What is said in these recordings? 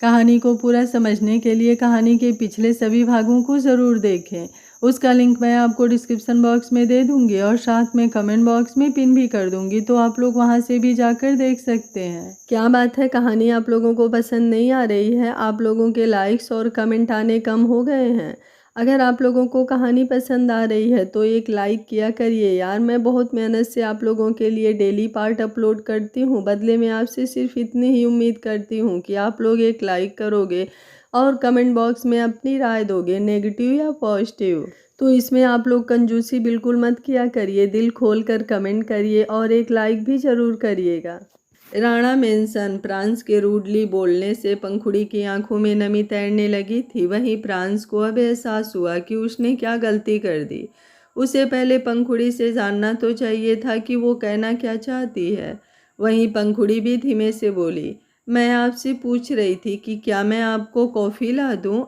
कहानी को पूरा समझने के लिए कहानी के पिछले सभी भागों को ज़रूर देखें। उसका लिंक मैं आपको डिस्क्रिप्शन बॉक्स में दे दूंगी और साथ में कमेंट बॉक्स में पिन भी कर दूंगी, तो आप लोग वहां से भी जाकर देख सकते हैं। क्या बात है, कहानी आप लोगों को पसंद नहीं आ रही है? आप लोगों के लाइक्स और कमेंट आने कम हो गए हैं? अगर आप लोगों को कहानी पसंद आ रही है तो एक लाइक किया करिए यार। मैं बहुत मेहनत से आप लोगों के लिए डेली पार्ट अपलोड करती हूँ, बदले में आपसे सिर्फ इतनी ही उम्मीद करती हूँ कि आप लोग एक लाइक करोगे और कमेंट बॉक्स में अपनी राय दोगे, नेगेटिव या पॉजिटिव। तो इसमें आप लोग कंजूसी बिल्कुल मत किया करिए, दिल खोल कर कमेंट करिए और एक लाइक भी ज़रूर करिएगा। राणा मेंशन प्रांस के रूडली बोलने से पंखुड़ी की आंखों में नमी तैरने लगी थी। वहीं प्रांस को अब एहसास हुआ कि उसने क्या गलती कर दी। उसे पहले पंखुड़ी से जानना तो चाहिए था कि वो कहना क्या चाहती है। वहीं पंखुड़ी भी धीमे से बोली, मैं आपसे पूछ रही थी कि क्या मैं आपको कॉफ़ी ला दूँ?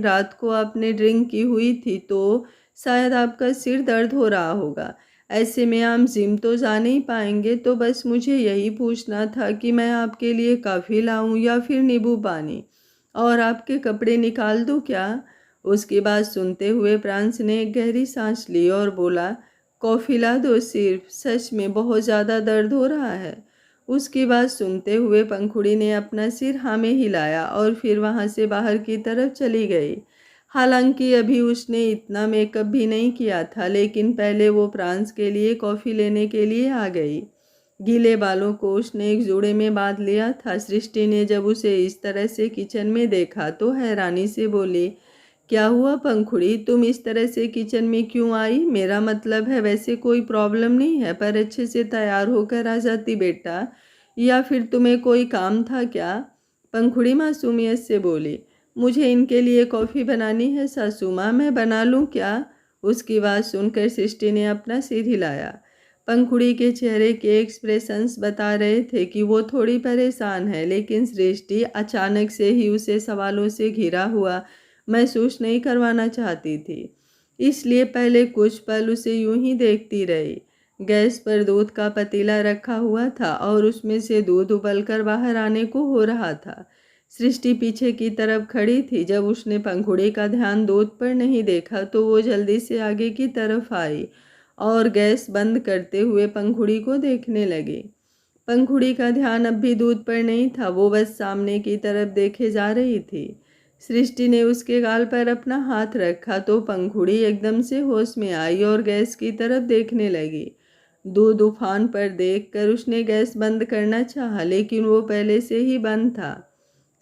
रात को आपने ड्रिंक की हुई थी तो शायद आपका सिर दर्द हो रहा होगा। ऐसे में आप जिम तो जा नहीं पाएंगे, तो बस मुझे यही पूछना था कि मैं आपके लिए कॉफ़ी लाऊं या फिर नींबू पानी, और आपके कपड़े निकाल दूं क्या? उसकी बात सुनते हुए प्रांस ने एक गहरी सांस ली और बोला, कॉफ़ी ला दो सिर्फ, सच में बहुत ज़्यादा दर्द हो रहा है। उसकी बात सुनते हुए पंखुड़ी ने अपना सिर हाँ में हिलाया और फिर वहाँ से बाहर की तरफ चली गई। हालांकि अभी उसने इतना मेकअप भी नहीं किया था, लेकिन पहले वो प्रांस के लिए कॉफ़ी लेने के लिए आ गई। गीले बालों को उसने एक जोड़े में बांध लिया था। सृष्टि ने जब उसे इस तरह से किचन में देखा तो हैरानी से बोली, क्या हुआ पंखुड़ी, तुम इस तरह से किचन में क्यों आई? मेरा मतलब है वैसे कोई प्रॉब्लम नहीं है, पर अच्छे से तैयार होकर आ जाती बेटा, या फिर तुम्हें कोई काम था क्या? पंखुड़ी मासूमियत से बोली, मुझे इनके लिए कॉफ़ी बनानी है सासू माँ, मैं बना लूँ क्या? उसकी बात सुनकर सृष्टि ने अपना सिर हिलाया। पंखुड़ी के चेहरे के एक्सप्रेशंस बता रहे थे कि वो थोड़ी परेशान है, लेकिन सृष्टि अचानक से ही उसे सवालों से घिरा हुआ महसूस नहीं करवाना चाहती थी, इसलिए पहले कुछ पल उसे यूं ही देखती रही। गैस पर दूध का पतीला रखा हुआ था और उसमें से दूध उबलकर बाहर आने को हो रहा था। सृष्टि पीछे की तरफ खड़ी थी। जब उसने पंखुड़ी का ध्यान दूध पर नहीं देखा तो वो जल्दी से आगे की तरफ आई और गैस बंद करते हुए पंखुड़ी को देखने लगी। पंखुड़ी का ध्यान अब भी दूध पर नहीं था, वो बस सामने की तरफ देखे जा रही थी। सृष्टि ने उसके गाल पर अपना हाथ रखा तो पंखुड़ी एकदम से होश में आई और गैस की तरफ देखने लगी। दूध उफान पर देखकर उसने गैस बंद करना चाहा, लेकिन वो पहले से ही बंद था।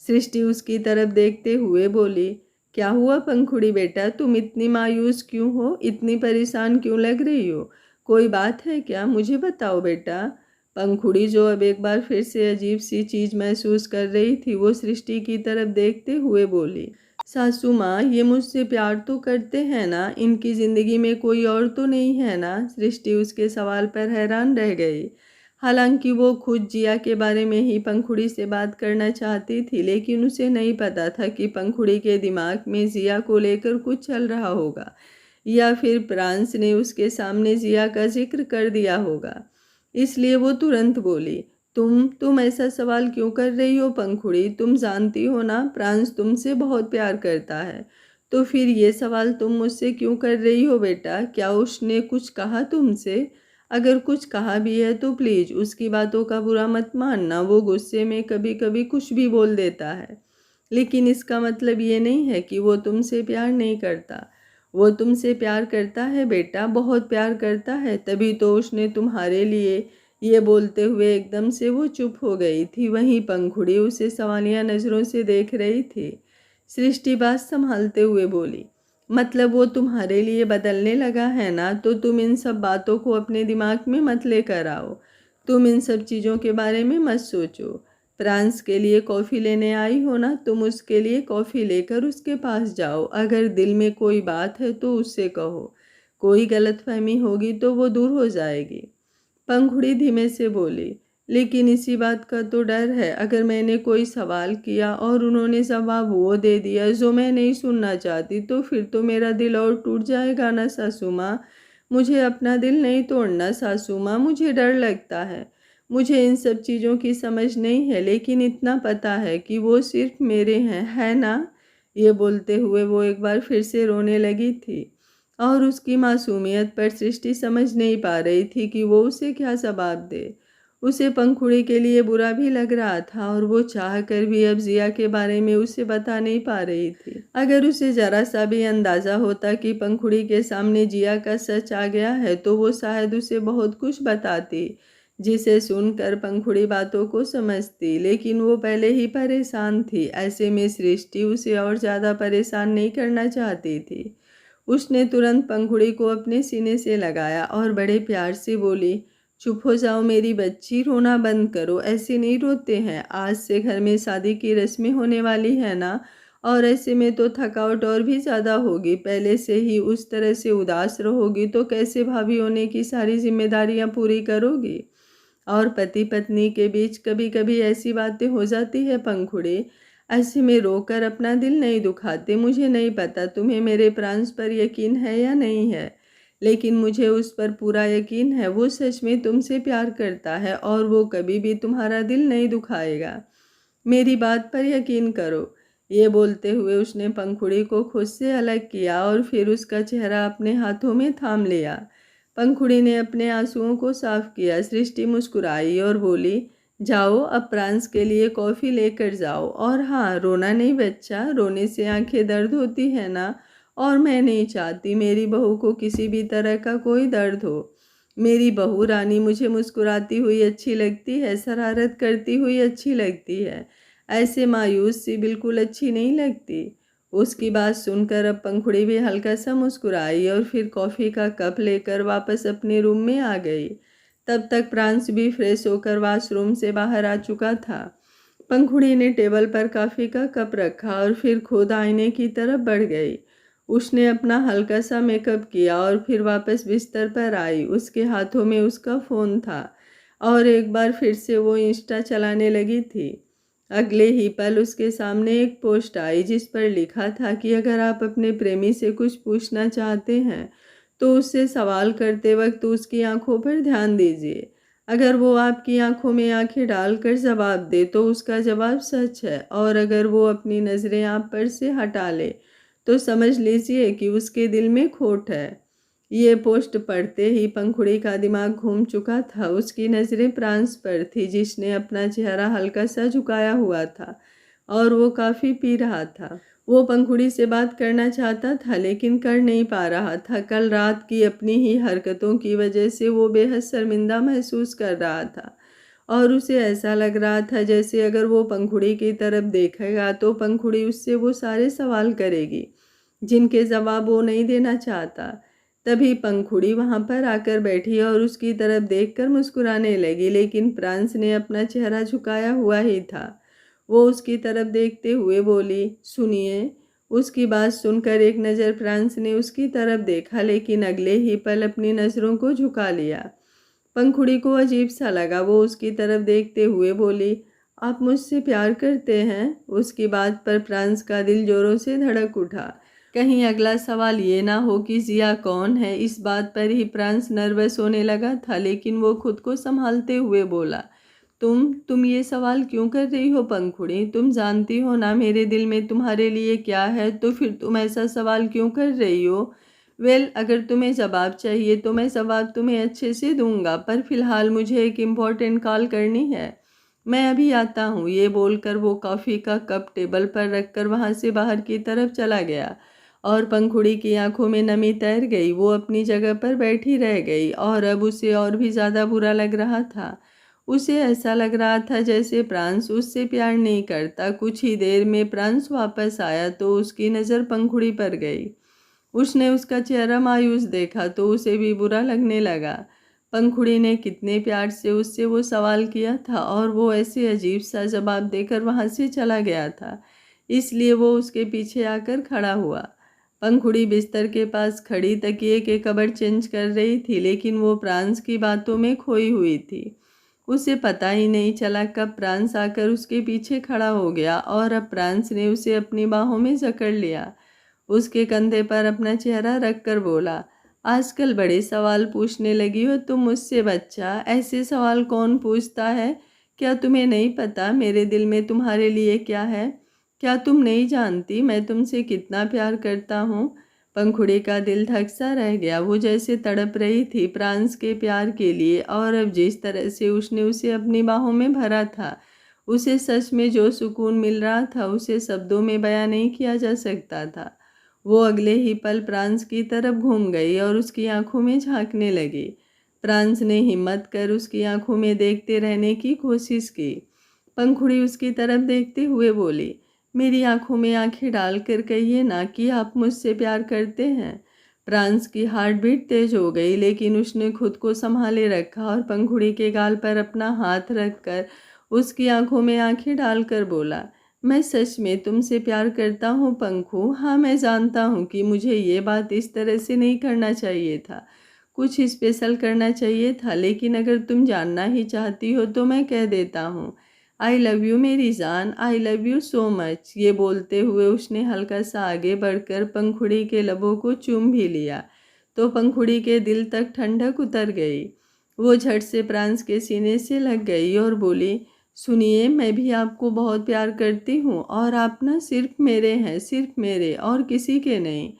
सृष्टि उसकी तरफ देखते हुए बोली, क्या हुआ पंखुड़ी बेटा, तुम इतनी मायूस क्यों हो, इतनी परेशान क्यों लग रही हो? कोई बात है क्या, मुझे बताओ बेटा। पंखुड़ी, जो अब एक बार फिर से अजीब सी चीज़ महसूस कर रही थी, वो सृष्टि की तरफ देखते हुए बोली, सासू माँ ये मुझसे प्यार तो करते हैं ना, इनकी ज़िंदगी में कोई और तो नहीं है ना? सृष्टि उसके सवाल पर हैरान रह गई। हालांकि वो खुद जिया के बारे में ही पंखुड़ी से बात करना चाहती थी, लेकिन उसे नहीं पता था कि पंखुड़ी के दिमाग में जिया को लेकर कुछ चल रहा होगा, या फिर प्रांस ने उसके सामने जिया का जिक्र कर दिया होगा। इसलिए वो तुरंत बोली, तुम ऐसा सवाल क्यों कर रही हो पंखुड़ी? तुम जानती हो ना प्रांस तुमसे बहुत प्यार करता है, तो फिर ये सवाल तुम मुझसे क्यों कर रही हो बेटा? क्या उसने कुछ कहा तुमसे? अगर कुछ कहा भी है तो प्लीज़ उसकी बातों का बुरा मत मानना, वो गुस्से में कभी कभी कुछ भी बोल देता है, लेकिन इसका मतलब ये नहीं है कि वो तुमसे प्यार नहीं करता। वो तुमसे प्यार करता है बेटा, बहुत प्यार करता है, तभी तो उसने तुम्हारे लिए। ये बोलते हुए एकदम से वो चुप हो गई थी। वहीं पंखुड़ी उसे सवालिया नज़रों से देख रही थी। सृष्टि बात संभालते हुए बोली, मतलब वो तुम्हारे लिए बदलने लगा है ना? तो तुम इन सब बातों को अपने दिमाग में मत लेकर आओ, तुम इन सब चीज़ों के बारे में मत सोचो। प्रांस के लिए कॉफ़ी लेने आई हो ना, तुम उसके लिए कॉफ़ी लेकर उसके पास जाओ। अगर दिल में कोई बात है तो उससे कहो, कोई गलतफहमी होगी तो वो दूर हो जाएगी। पंखुड़ी धीमे से बोली, लेकिन इसी बात का तो डर है, अगर मैंने कोई सवाल किया और उन्होंने जवाब वो दे दिया जो मैं नहीं सुनना चाहती, तो फिर तो मेरा दिल और टूट जाएगा ना सासू माँ। मुझे अपना दिल नहीं तोड़ना सासू माँ, मुझे डर लगता है। मुझे इन सब चीज़ों की समझ नहीं है, लेकिन इतना पता है कि वो सिर्फ मेरे हैं, है ना? ये बोलते हुए वो एक बार फिर से रोने लगी थी और उसकी मासूमियत पर सृष्टि समझ नहीं पा रही थी कि वो उसे क्या जवाब दे। उसे पंखुड़ी के लिए बुरा भी लग रहा था और वो चाह कर भी अब जिया के बारे में उसे बता नहीं पा रही थी। अगर उसे जरा सा भी अंदाज़ा होता कि पंखुड़ी के सामने जिया का सच आ गया है तो वो शायद उसे बहुत कुछ बताती, जिसे सुनकर पंखुड़ी बातों को समझती, लेकिन वो पहले ही परेशान थी। ऐसे में सृष्टि उसे और ज़्यादा परेशान नहीं करना चाहती थी। उसने तुरंत पंखुड़ी को अपने सीने से लगाया और बड़े प्यार से बोली, चुप हो जाओ मेरी बच्ची, रोना बंद करो, ऐसे नहीं रोते हैं। आज से घर में शादी की रस्में होने वाली है ना, और ऐसे में तो थकावट और भी ज़्यादा होगी। पहले से ही उस तरह से उदास रहोगी तो कैसे भाभी होने की सारी जिम्मेदारियां पूरी करोगी? और पति पत्नी के बीच कभी कभी ऐसी बातें हो जाती है पंखुड़ी। ऐसे में रोकर अपना दिल नहीं दुखाते। मुझे नहीं पता तुम्हें मेरे प्रांस पर यकीन है या नहीं है, लेकिन मुझे उस पर पूरा यकीन है। वो सच में तुमसे प्यार करता है और वो कभी भी तुम्हारा दिल नहीं दुखाएगा। मेरी बात पर यकीन करो। ये बोलते हुए उसने पंखुड़ी को खुद से अलग किया और फिर उसका चेहरा अपने हाथों में थाम लिया। पंखुड़ी ने अपने आंसुओं को साफ किया। सृष्टि मुस्कुराई और बोली, जाओ अब प्रांस के लिए कॉफ़ी लेकर जाओ। और हाँ, रोना नहीं बच्चा, रोने से आंखें दर्द होती है ना, और मैं नहीं चाहती मेरी बहू को किसी भी तरह का कोई दर्द हो। मेरी बहू रानी मुझे मुस्कुराती हुई अच्छी लगती है, शरारत करती हुई अच्छी लगती है, ऐसे मायूस सी बिल्कुल अच्छी नहीं लगती। उसकी बात सुनकर अब पंखुड़ी भी हल्का सा मुस्कुराई और फिर कॉफ़ी का कप लेकर वापस अपने रूम में आ गई। तब तक प्रांस भी फ्रेश होकर वॉशरूम से बाहर आ चुका था। पंखुड़ी ने टेबल पर कॉफ़ी का कप रखा और फिर खुद आईने की तरफ बढ़ गई। उसने अपना हल्का सा मेकअप किया और फिर वापस बिस्तर पर आई। उसके हाथों में उसका फ़ोन था और एक बार फिर से वो इंस्टा चलाने लगी थी। अगले ही पल उसके सामने एक पोस्ट आई जिस पर लिखा था कि अगर आप अपने प्रेमी से कुछ पूछना चाहते हैं तो उससे सवाल करते वक्त उसकी आंखों पर ध्यान दीजिए। अगर वो आपकी आंखों में आंखें डालकर जवाब दे तो उसका जवाब सच है, और अगर वो अपनी नज़रें आप पर से हटा ले तो समझ लीजिए कि उसके दिल में खोट है। ये पोस्ट पढ़ते ही पंखुड़ी का दिमाग घूम चुका था। उसकी नज़रें प्रांस पर थी, जिसने अपना चेहरा हल्का सा झुकाया हुआ था और वो काफ़ी पी रहा था। वो पंखुड़ी से बात करना चाहता था लेकिन कर नहीं पा रहा था। कल रात की अपनी ही हरकतों की वजह से वो बेहद शर्मिंदा महसूस कर रहा था और उसे ऐसा लग रहा था जैसे अगर वो पंखुड़ी की तरफ देखेगा तो पंखुड़ी उससे वो सारे सवाल करेगी जिनके जवाब वो नहीं देना चाहता। तभी पंखुड़ी वहां पर आकर बैठी और उसकी तरफ देखकर मुस्कुराने लगी, लेकिन प्रांस ने अपना चेहरा झुकाया हुआ ही था। वो उसकी तरफ देखते हुए बोली, सुनिए। उसकी बात सुनकर एक नज़र प्रांस ने उसकी तरफ देखा, लेकिन अगले ही पल अपनी नज़रों को झुका लिया। पंखुड़ी को अजीब सा लगा। वो उसकी तरफ देखते हुए बोली, आप मुझसे प्यार करते हैं? उसकी बात पर प्रांस का दिल जोरों से धड़क उठा। कहीं अगला सवाल ये ना हो कि जिया कौन है। इस बात पर ही प्रांस नर्वस होने लगा था, लेकिन वो खुद को संभालते हुए बोला, तुम ये सवाल क्यों कर रही हो पंखुड़ी? तुम जानती हो ना मेरे दिल में तुम्हारे लिए क्या है, तो फिर तुम ऐसा सवाल क्यों कर रही हो? अगर तुम्हें जवाब चाहिए तो मैं जवाब तुम्हें अच्छे से दूंगा, पर फिलहाल मुझे एक इम्पोर्टेंट कॉल करनी है। मैं अभी आता हूँ। ये बोलकर वो कॉफ़ी का कप टेबल पर रखकर वहाँ से बाहर की तरफ चला गया और पंखुड़ी की आंखों में नमी तैर गई। वो अपनी जगह पर बैठी रह गई और अब उसे और भी ज़्यादा बुरा लग रहा था। उसे ऐसा लग रहा था जैसे प्रांस उससे प्यार नहीं करता। कुछ ही देर में प्रांस वापस आया तो उसकी नज़र पंखुड़ी पर गई। उसने उसका चेहरा मायूस देखा तो उसे भी बुरा लगने लगा। पंखुड़ी ने कितने प्यार से उससे वो सवाल किया था और वो ऐसे अजीब सा जवाब देकर वहाँ से चला गया था, इसलिए वो उसके पीछे आकर खड़ा हुआ। पंखुड़ी बिस्तर के पास खड़ी तकिए के कवर चेंज कर रही थी, लेकिन वो प्रांस की बातों में खोई हुई थी। उसे पता ही नहीं चला कब प्रांस आकर उसके पीछे खड़ा हो गया और अब प्रांस ने उसे अपनी बाहों में जकड़ लिया। उसके कंधे पर अपना चेहरा रखकर बोला, आजकल बड़े सवाल पूछने लगी हो तुम मुझसे बच्चा, ऐसे सवाल कौन पूछता है? क्या तुम्हें नहीं पता मेरे दिल में तुम्हारे लिए क्या है? क्या तुम नहीं जानती मैं तुमसे कितना प्यार करता हूँ? पंखुड़ी का दिल धक सा रह गया। वो जैसे तड़प रही थी प्रांस के प्यार के लिए, और अब जिस तरह से उसने उसे अपनी बाहों में भरा था, उसे सच में जो सुकून मिल रहा था उसे शब्दों में बयां नहीं किया जा सकता था। वो अगले ही पल प्रांस की तरफ घूम गई और उसकी आंखों में झांकने लगी। प्रांस ने हिम्मत कर उसकी आंखों में देखते रहने की कोशिश की। पंखुड़ी उसकी तरफ देखते हुए बोली, मेरी आंखों में आंखें डालकर कहिए ना कि आप मुझसे प्यार करते हैं। प्रांस की हार्ट बीट तेज हो गई, लेकिन उसने खुद को संभाले रखा और पंखुड़ी के गाल पर अपना हाथ रखकर उसकी आंखों में आंखें डालकर बोला, मैं सच में तुमसे प्यार करता हूँ पंखू। हाँ, मैं जानता हूँ कि मुझे ये बात इस तरह से नहीं करना चाहिए था, कुछ स्पेशल करना चाहिए था, लेकिन अगर तुम जानना ही चाहती हो तो मैं कह देता हूँ। आई लव यू मेरी जान, I love you so much. ये बोलते हुए उसने हल्का सा आगे बढ़कर पंखुड़ी के लबों को चूम भी लिया तो पंखुड़ी के दिल तक ठंडक उतर गई। वो झट से प्रांस के सीने से लग गई और बोली, सुनिए, मैं भी आपको बहुत प्यार करती हूँ और आप ना सिर्फ मेरे हैं, सिर्फ मेरे और किसी के नहीं।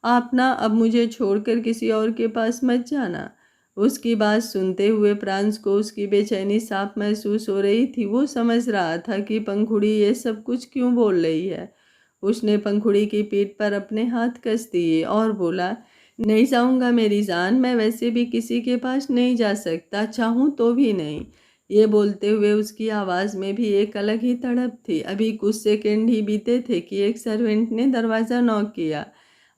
आप ना अब मुझे छोड़कर किसी और के पास मत जाना। उसकी बात सुनते हुए प्रांस को उसकी बेचैनी साफ महसूस हो रही थी। वो समझ रहा था कि पंखुड़ी ये सब कुछ क्यों बोल रही है। उसने पंखुड़ी की पीठ पर अपने हाथ कस दिए और बोला, नहीं जाऊंगा मेरी जान, मैं वैसे भी किसी के पास नहीं जा सकता, चाहूँ तो भी नहीं। ये बोलते हुए उसकी आवाज़ में भी एक अलग ही तड़प थी। अभी कुछ सेकंड ही बीते थे कि एक सर्वेंट ने दरवाज़ा नॉक किया।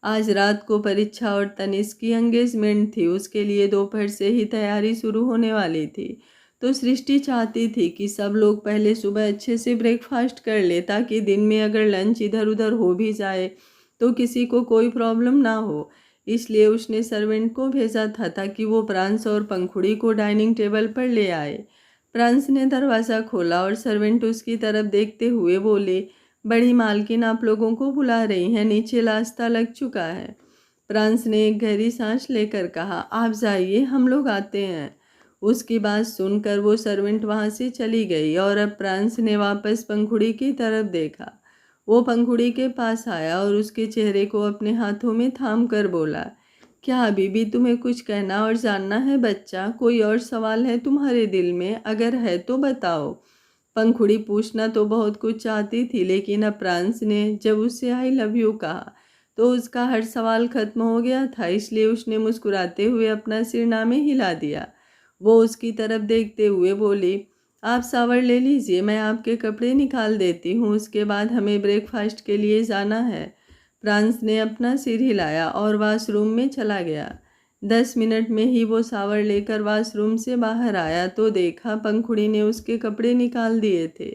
आज रात को परीक्षा और तनिष्क की एंगेजमेंट थी। उसके लिए दोपहर से ही तैयारी शुरू होने वाली थी, तो सृष्टि चाहती थी कि सब लोग पहले सुबह अच्छे से ब्रेकफास्ट कर ले, ताकि दिन में अगर लंच इधर उधर हो भी जाए तो किसी को कोई प्रॉब्लम ना हो। इसलिए उसने सर्वेंट को भेजा था ताकि वो प्रांस और पंखुड़ी को डाइनिंग टेबल पर ले आए। प्रांस ने दरवाज़ा खोला और सर्वेंट उसकी तरफ देखते हुए बोले, बड़ी मालकिन आप लोगों को बुला रही हैं, नीचे नाश्ता लग चुका है। प्रांस ने एक गहरी सांस लेकर कहा, आप जाइए, हम लोग आते हैं। उसकी बात सुनकर वो सर्वेंट वहाँ से चली गई और अब प्रांस ने वापस पंखुड़ी की तरफ देखा। वो पंखुड़ी के पास आया और उसके चेहरे को अपने हाथों में थाम कर बोला, क्या अभी भी तुम्हें कुछ कहना और जानना है बच्चा? कोई और सवाल है तुम्हारे दिल में? अगर है तो बताओ। पंखुड़ी पूछना तो बहुत कुछ चाहती थी, लेकिन अब प्रांस ने जब उससे आई लव यू कहा तो उसका हर सवाल खत्म हो गया था। इसलिए उसने मुस्कुराते हुए अपना सिरनामे हिला दिया। वो उसकी तरफ देखते हुए बोली, आप शावर ले लीजिए, मैं आपके कपड़े निकाल देती हूँ, उसके बाद हमें ब्रेकफास्ट के लिए जाना है। प्रांस ने अपना सिर हिलाया और वॉशरूम में चला गया। 10 मिनट में ही वो शावर लेकर वॉशरूम से बाहर आया तो देखा पंखुड़ी ने उसके कपड़े निकाल दिए थे।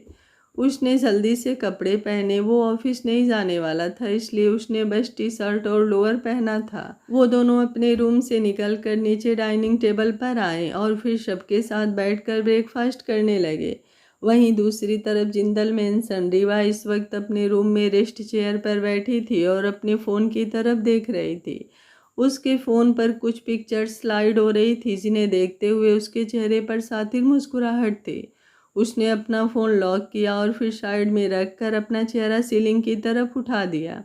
उसने जल्दी से कपड़े पहने। वो ऑफिस नहीं जाने वाला था, इसलिए उसने बस टी शर्ट और लोअर पहना था। वो दोनों अपने रूम से निकलकर नीचे डाइनिंग टेबल पर आए और फिर सबके साथ बैठकर ब्रेकफास्ट करने लगे। वहीं दूसरी तरफ जिंदल मेंशन रीवा इस वक्त अपने रूम में रेस्ट चेयर पर बैठी थी और अपने फ़ोन की तरफ देख रही थी। उसके फ़ोन पर कुछ पिक्चर्स स्लाइड हो रही थी, जिन्हें देखते हुए उसके चेहरे पर सातिर मुस्कुराहट थी। उसने अपना फ़ोन लॉक किया और फिर साइड में रखकर अपना चेहरा सीलिंग की तरफ उठा दिया।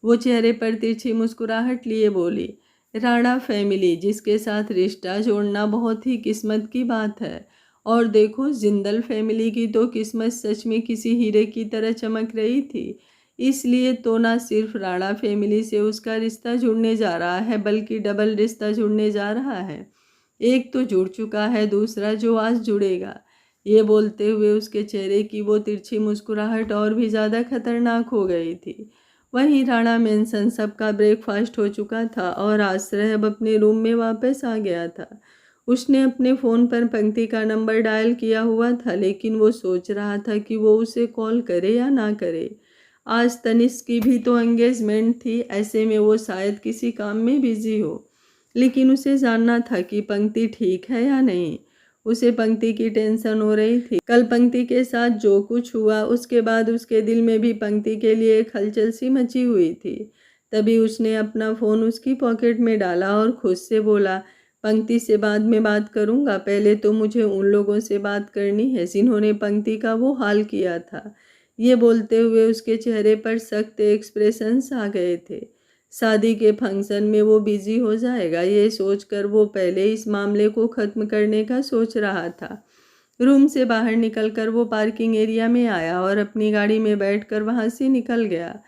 वो चेहरे पर तिरछी मुस्कुराहट लिए बोली, राणा फैमिली, जिसके साथ रिश्ता जोड़ना बहुत ही किस्मत की बात है। और देखो, जिंदल फैमिली की तो किस्मत सच में किसी हीरे की तरह चमक रही थी। इसलिए तो ना सिर्फ राणा फैमिली से उसका रिश्ता जुड़ने जा रहा है, बल्कि डबल रिश्ता जुड़ने जा रहा है। एक तो जुड़ चुका है, दूसरा जो आज जुड़ेगा। ये बोलते हुए उसके चेहरे की वो तिरछी मुस्कुराहट और भी ज़्यादा खतरनाक हो गई थी। वहीं राणा मेंशन सबका ब्रेकफास्ट हो चुका था और आश्रय अब अपने रूम में वापस आ गया था। उसने अपने फ़ोन पर पंक्ति का नंबर डायल किया हुआ था, लेकिन वो सोच रहा था कि वो उसे कॉल करे या ना करे। आज तनिष्क की भी तो एंगेजमेंट थी, ऐसे में वो शायद किसी काम में बिजी हो। लेकिन उसे जानना था कि पंक्ति ठीक है या नहीं। उसे पंक्ति की टेंशन हो रही थी। कल पंक्ति के साथ जो कुछ हुआ उसके बाद उसके दिल में भी पंक्ति के लिए एक हलचल सी मची हुई थी। तभी उसने अपना फ़ोन उसकी पॉकेट में डाला और खुद से बोला, पंक्ति से बाद में बात करूँगा, पहले तो मुझे उन लोगों से बात करनी है जिन्होंने पंक्ति का वो हाल किया था। ये बोलते हुए उसके चेहरे पर सख्त एक्सप्रेशंस आ गए थे। शादी के फंक्शन में वो बिजी हो जाएगा, ये सोचकर वो पहले इस मामले को ख़त्म करने का सोच रहा था। रूम से बाहर निकलकर वो पार्किंग एरिया में आया और अपनी गाड़ी में बैठकर वहाँ से निकल गया।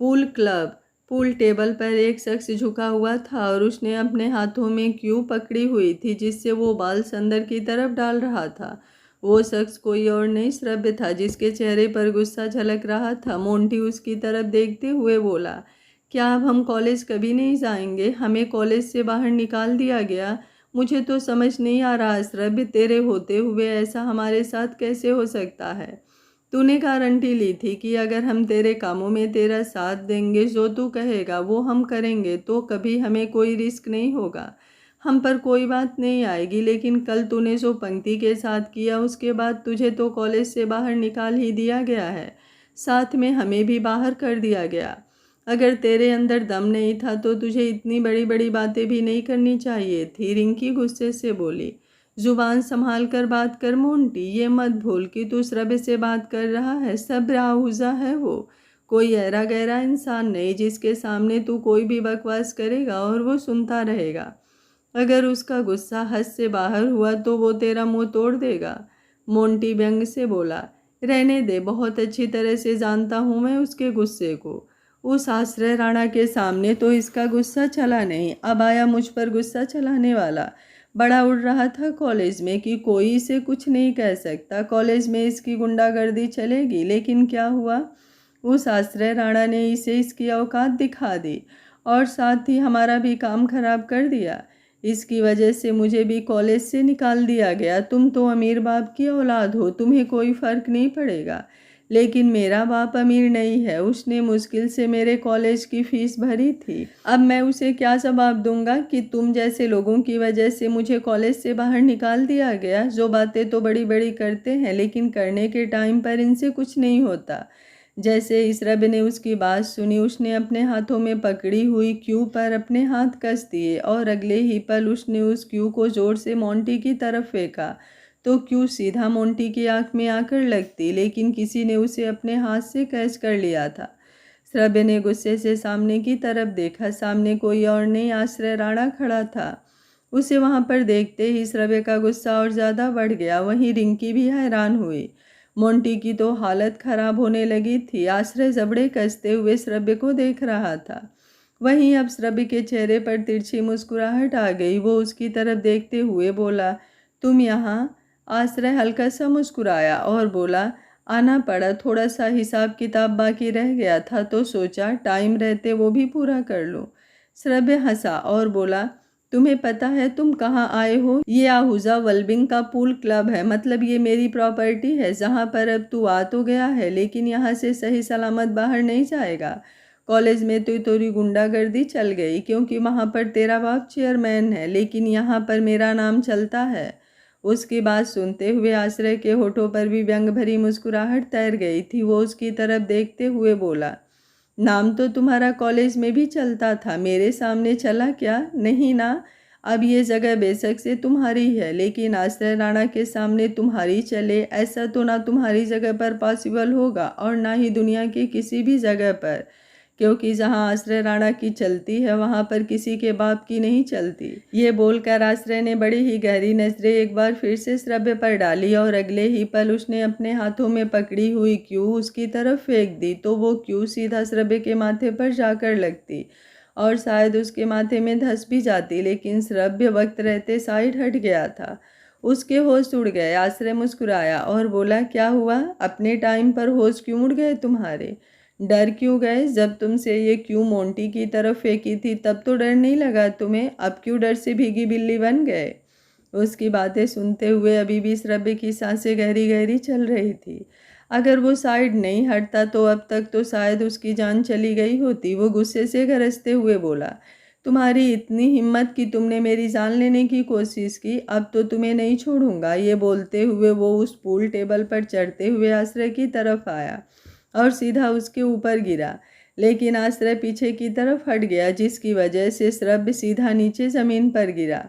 Pool club. पूल टेबल पर एक शख्स झुका हुआ था और उसने अपने हाथों में क्यू पकड़ी हुई थी जिससे वो बाल अंदर की तरफ डाल रहा था। वो शख्स कोई और नहीं श्रव्य था जिसके चेहरे पर गुस्सा झलक रहा था। मोंटी उसकी तरफ देखते हुए बोला, क्या अब हम कॉलेज कभी नहीं जाएंगे? हमें कॉलेज से बाहर निकाल दिया गया। मुझे तो समझ नहीं आ रहा श्रव्य, तेरे होते हुए ऐसा हमारे साथ कैसे हो सकता है? तूने गारंटी ली थी कि अगर हम तेरे कामों में तेरा साथ देंगे, जो तू कहेगा वो हम करेंगे, तो कभी हमें कोई रिस्क नहीं होगा, हम पर कोई बात नहीं आएगी। लेकिन कल तूने जो पंक्ति के साथ किया उसके बाद तुझे तो कॉलेज से बाहर निकाल ही दिया गया है, साथ में हमें भी बाहर कर दिया गया। अगर तेरे अंदर दम नहीं था तो तुझे इतनी बड़ी बड़ी बातें भी नहीं करनी चाहिए थी। रिंकी गुस्से से बोली, जुबान संभाल कर बात कर मोंटी, ये मत भूल कि तू श्रव्य से बात कर रहा है। सब राहुजा है वो, कोई ऐरा गहरा इंसान नहीं जिसके सामने तू कोई भी बकवास करेगा और वो सुनता रहेगा। अगर उसका गुस्सा हद से बाहर हुआ तो वो तेरा मुंह तोड़ देगा। मोंटी व्यंग से बोला, रहने दे, बहुत अच्छी तरह से जानता हूँ मैं उसके गुस्से को। उस आश्रय राणा के सामने तो इसका गुस्सा चला नहीं, अब आया मुझ पर गुस्सा चलाने वाला। बड़ा उड़ रहा था कॉलेज में कि कोई इसे कुछ नहीं कह सकता, कॉलेज में इसकी गुंडागर्दी चलेगी। लेकिन क्या हुआ? उस आश्रय राणा ने इसे इसकी औकात दिखा दी और साथ ही हमारा भी काम खराब कर दिया। इसकी वजह से मुझे भी कॉलेज से निकाल दिया गया। तुम तो अमीर बाप की औलाद हो, तुम्हें कोई फ़र्क नहीं पड़ेगा, लेकिन मेरा बाप अमीर नहीं है। उसने मुश्किल से मेरे कॉलेज की फ़ीस भरी थी। अब मैं उसे क्या जवाब दूंगा कि तुम जैसे लोगों की वजह से मुझे कॉलेज से बाहर निकाल दिया गया, जो बातें तो बड़ी बड़ी करते हैं लेकिन करने के टाइम पर इनसे कुछ नहीं होता। जैसे इस रब ने उसकी बात सुनी, उसने अपने हाथों में पकड़ी हुई क्यू पर अपने हाथ कस दिए और अगले ही पल उसने उस क्यू को जोर से मोंटी की तरफ फेंका तो क्यू सीधा मोंटी की आंख में आकर लगती, लेकिन किसी ने उसे अपने हाथ से कैच कर लिया था। श्रव्य ने गुस्से से सामने की तरफ देखा। सामने कोई और नहीं, आश्रय राणा खड़ा था। उसे वहां पर देखते ही श्रव्य का गुस्सा और ज़्यादा बढ़ गया। वहीं रिंकी भी हैरान हुई। मोंटी की तो हालत खराब होने लगी थी। आश्रय जबड़े कसते हुए श्रव्य को देख रहा था। वहीं अब श्रव्य के चेहरे पर तिरछी मुस्कुराहट आ गई। वो उसकी तरफ देखते हुए बोला, तुम यहाँ? आश्रय हल्का सा मुस्कुराया और बोला, आना पड़ा, थोड़ा सा हिसाब किताब बाकी रह गया था तो सोचा टाइम रहते वो भी पूरा कर लूँ। श्रव्य हंसा और बोला, तुम्हें पता है तुम कहाँ आए हो? ये आहूजा वेलबिंग का पूल क्लब है, मतलब ये मेरी प्रॉपर्टी है जहाँ पर अब तू आ तो गया है लेकिन यहाँ से सही सलामत बाहर नहीं जाएगा। कॉलेज में तो तेरी गुंडागर्दी चल गई क्योंकि वहाँ पर तेरा बाप चेयरमैन है, लेकिन यहाँ पर मेरा नाम चलता है। उसकी बात सुनते हुए आश्रय के होठों पर भी व्यंग भरी मुस्कुराहट तैर गई थी। वो उसकी तरफ देखते हुए बोला, नाम तो तुम्हारा कॉलेज में भी चलता था, मेरे सामने चला क्या? नहीं ना। अब ये जगह बेशक से तुम्हारी है लेकिन आश्रय राणा के सामने तुम्हारी चले ऐसा तो ना तुम्हारी जगह पर पॉसिबल होगा और ना ही दुनिया की किसी भी जगह पर, क्योंकि जहाँ आश्रय राणा की चलती है वहाँ पर किसी के बाप की नहीं चलती। ये बोलकर आश्रय ने बड़ी ही गहरी नजरें एक बार फिर से श्रव्य पर डाली और अगले ही पल उसने अपने हाथों में पकड़ी हुई क्यू उसकी तरफ फेंक दी तो वो क्यू सीधा श्रव्य के माथे पर जाकर लगती और शायद उसके माथे में धंस भी जाती, लेकिन श्रव्य वक्त रहते साइड हट गया था। उसके होश उड़ गए। आश्रय मुस्कुराया और बोला, क्या हुआ? अपने टाइम पर होश क्यों उड़ गए तुम्हारे? डर क्यों गए? जब तुमसे ये क्यों मोंटी की तरफ फेंकी थी तब तो डर नहीं लगा तुम्हें, अब क्यों डर से भीगी बिल्ली बन गए? उसकी बातें सुनते हुए अभी भी श्रव्य की सांसें गहरी गहरी चल रही थी। अगर वो साइड नहीं हटता तो अब तक तो शायद उसकी जान चली गई होती। वो गुस्से से गरजते हुए बोला, तुम्हारी इतनी हिम्मत कि तुमने मेरी जान लेने की कोशिश की, अब तो तुम्हें नहीं छोड़ूंगा। ये बोलते हुए वो उस पूल टेबल पर चढ़ते हुए आश्रय की तरफ आया और सीधा उसके ऊपर गिरा। लेकिन आश्रय पीछे की तरफ हट गया, जिसकी वजह से श्रव्य सीधा नीचे जमीन पर गिरा।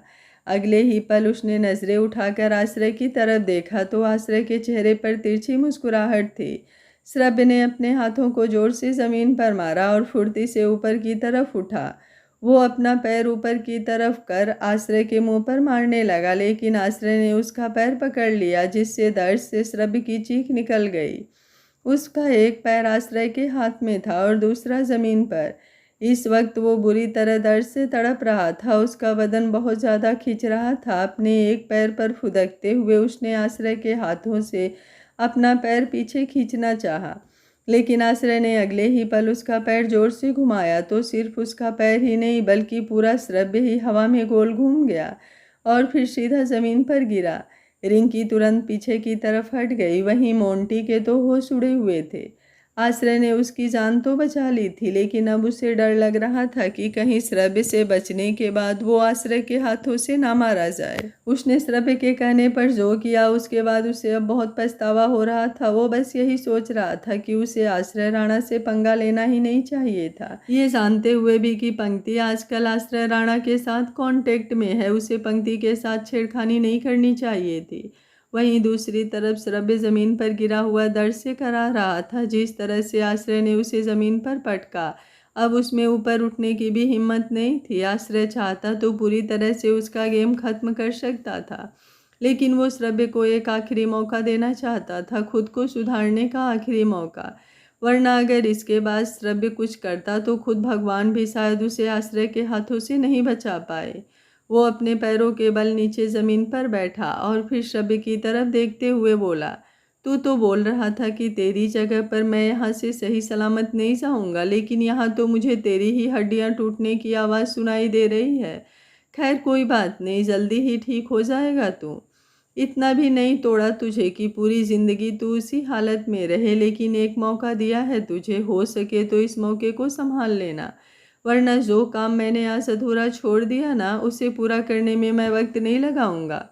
अगले ही पल उसने नजरें उठाकर आश्रय की तरफ देखा तो आश्रय के चेहरे पर तिरछी मुस्कुराहट थी। श्रव्य ने अपने हाथों को जोर से जमीन पर मारा और फुर्ती से ऊपर की तरफ उठा। वो अपना पैर ऊपर की तरफ कर आश्रय के मुंह पर मारने लगा, लेकिन आश्रय ने उसका पैर पकड़ लिया, जिससे दर्द से श्रव्य की चीख निकल गई। उसका एक पैर आश्रय के हाथ में था और दूसरा जमीन पर। इस वक्त वो बुरी तरह दर्द से तड़प रहा था। उसका बदन बहुत ज़्यादा खिंच रहा था। अपने एक पैर पर फुदकते हुए उसने आश्रय के हाथों से अपना पैर पीछे खींचना चाहा, लेकिन आश्रय ने अगले ही पल उसका पैर जोर से घुमाया तो सिर्फ उसका पैर ही नहीं बल्कि पूरा श्रव्य ही हवा में गोल घूम गया और फिर सीधा जमीन पर गिरा। रिंकी तुरंत पीछे की तरफ हट गई। वहीं मोंटी के तो होश उड़े हुए थे। आश्रय ने उसकी जान तो बचा ली थी, लेकिन अब उसे डर लग रहा था कि कहीं श्रव्य से बचने के बाद वो आश्रय के हाथों से ना मारा जाए। उसने श्रव्य के कहने पर जो किया, उसके बाद उसे अब बहुत पछतावा हो रहा था। वो बस यही सोच रहा था कि उसे आश्रय राणा से पंगा लेना ही नहीं चाहिए था। ये जानते हुए भी कि पंक्ति आजकल आश्रय राणा के साथ कांटेक्ट में है, उसे पंक्ति के साथ छेड़खानी नहीं करनी चाहिए थी। वहीं दूसरी तरफ श्रव्य जमीन पर गिरा हुआ दर्द से करा रहा था। जिस तरह से आश्रय ने उसे जमीन पर पटका, अब उसमें ऊपर उठने की भी हिम्मत नहीं थी। आश्रय चाहता तो पूरी तरह से उसका गेम खत्म कर सकता था, लेकिन वो श्रव्य को एक आखिरी मौका देना चाहता था, खुद को सुधारने का आखिरी मौका। वरना अगर इसके बाद श्रव्य कुछ करता तो खुद भगवान भी शायद उसे आश्रय के हाथों से नहीं बचा पाए। वो अपने पैरों के बल नीचे जमीन पर बैठा और फिर श्रव्य की तरफ देखते हुए बोला, तू तो बोल रहा था कि तेरी जगह पर मैं यहाँ से सही सलामत नहीं जाऊँगा, लेकिन यहाँ तो मुझे तेरी ही हड्डियाँ टूटने की आवाज़ सुनाई दे रही है। खैर कोई बात नहीं, जल्दी ही ठीक हो जाएगा तू। इतना भी नहीं तोड़ा तुझे कि पूरी ज़िंदगी तू उसी हालत में रहे, लेकिन एक मौका दिया है तुझे, हो सके तो इस मौके को संभाल लेना, वरना जो काम मैंने आज अधूरा छोड़ दिया ना, उसे पूरा करने में मैं वक्त नहीं लगाऊंगा।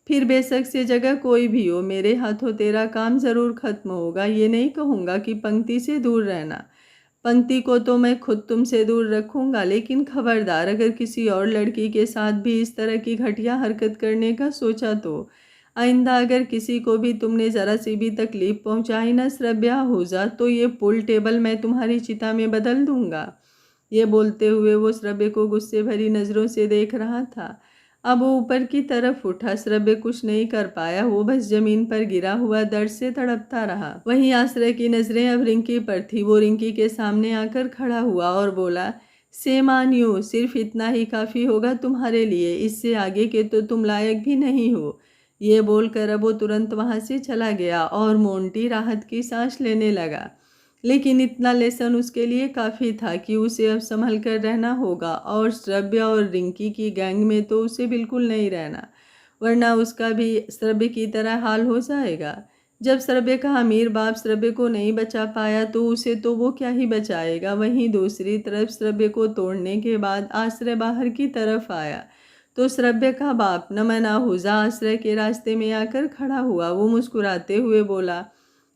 फिर बेशक से जगह कोई भी हो, मेरे हाथों तेरा काम ज़रूर खत्म होगा। ये नहीं कहूँगा कि पंक्ति से दूर रहना, पंक्ति को तो मैं खुद तुमसे दूर रखूँगा, लेकिन खबरदार अगर किसी और लड़की के साथ भी इस तरह की घटिया हरकत करने का सोचा तो आइंदा अगर किसी को भी तुमने ज़रा सी भी तकलीफ़ पहुँचाई ना श्रव्या आहूजा, तो ये पुल टेबल मैं तुम्हारी चिता में बदल दूँगा। ये बोलते हुए वो श्रव्य को गुस्से भरी नज़रों से देख रहा था। अब वो ऊपर की तरफ उठा। श्रव्य कुछ नहीं कर पाया, वो बस जमीन पर गिरा हुआ दर्द से तड़पता रहा। वहीं आश्रय की नज़रें अब रिंकी पर थी। वो रिंकी के सामने आकर खड़ा हुआ और बोला, सेम ऑन यू, सिर्फ इतना ही काफ़ी होगा तुम्हारे लिए, इससे आगे के तो तुम लायक भी नहीं हो। ये बोलकर अब वो तुरंत वहाँ से चला गया और मोंटी राहत की सांस लेने लगा। लेकिन इतना लेसन उसके लिए काफ़ी था कि उसे अब संभल कर रहना होगा और श्रव्य और रिंकी की गैंग में तो उसे बिल्कुल नहीं रहना, वरना उसका भी श्रव्य की तरह हाल हो जाएगा। जब श्रव्य का अमीर बाप श्रव्य को नहीं बचा पाया तो उसे तो वो क्या ही बचाएगा। वहीं दूसरी तरफ श्रव्य को तोड़ने के बाद आश्रय बाहर की तरफ आया तो श्रव्य का बाप नमन आहूजा आश्रय के रास्ते में आकर खड़ा हुआ। वो मुस्कुराते हुए बोला,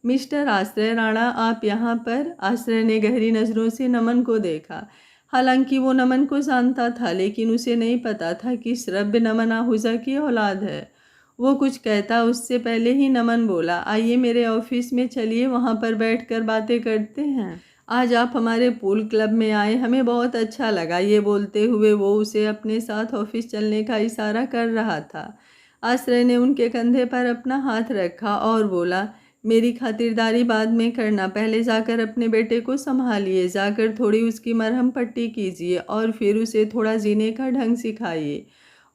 मिस्टर आश्रय राणा, आप यहाँ पर? आश्रय ने गहरी नज़रों से नमन को देखा। हालांकि वो नमन को जानता था, लेकिन उसे नहीं पता था कि श्रव्य नमन आहूजा की औलाद है। वो कुछ कहता उससे पहले ही नमन बोला, आइए मेरे ऑफिस में चलिए, वहाँ पर बैठकर बातें करते हैं। आज आप हमारे पूल क्लब में आए, हमें बहुत अच्छा लगा। ये बोलते हुए वो उसे अपने साथ ऑफिस चलने का इशारा कर रहा था। आश्रय ने उनके कंधे पर अपना हाथ रखा और बोला, मेरी खातिरदारी बाद में करना, पहले जाकर अपने बेटे को संभालिए, जाकर थोड़ी उसकी मरहम पट्टी कीजिए और फिर उसे थोड़ा जीने का ढंग सिखाइए।